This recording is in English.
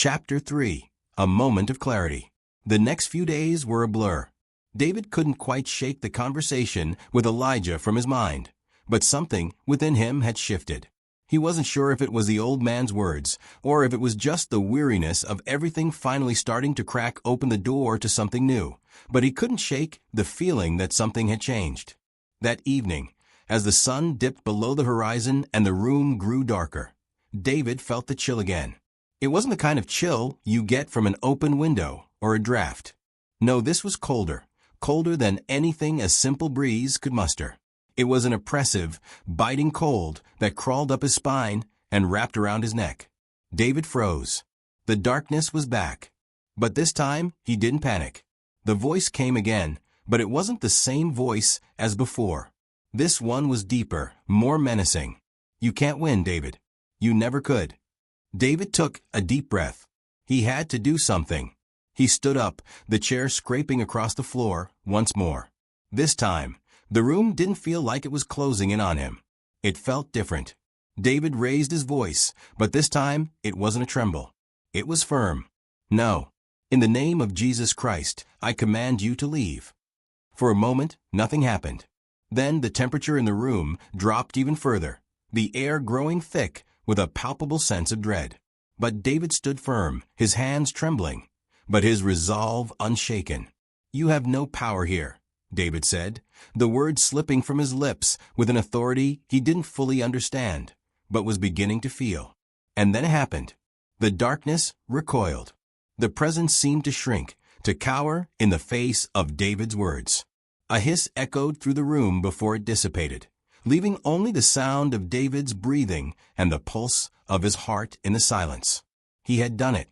Chapter 3. A Moment of Clarity. The next few days were a blur. David couldn't quite shake the conversation with Elijah from his mind, but something within him had shifted. He wasn't sure if it was the old man's words, or if it was just the weariness of everything finally starting to crack open the door to something new, but he couldn't shake the feeling that something had changed. That evening, as the sun dipped below the horizon and the room grew darker, David felt the chill again. It wasn't the kind of chill you get from an open window or a draft. No, this was colder than anything a simple breeze could muster. It was an oppressive, biting cold that crawled up his spine and wrapped around his neck. David froze. The darkness was back. But this time, he didn't panic. The voice came again, but it wasn't the same voice as before. This one was deeper, more menacing. "You can't win, David. You never could." David took a deep breath. He had to do something. He stood up, the chair scraping across the floor once more. This time, the room didn't feel like it was closing in on him. It felt different. David raised his voice, but this time it wasn't a tremble. It was firm. "No. In the name of Jesus Christ, I command you to leave." For a moment, nothing happened. Then the temperature in the room dropped even further, the air growing thick with a palpable sense of dread. But David stood firm, his hands trembling, but his resolve unshaken. "You have no power here," David said, the words slipping from his lips with an authority he didn't fully understand, but was beginning to feel. And then it happened. The darkness recoiled. The presence seemed to shrink, to cower in the face of David's words. A hiss echoed through the room before it dissipated, leaving only the sound of David's breathing and the pulse of his heart in the silence. He had done it.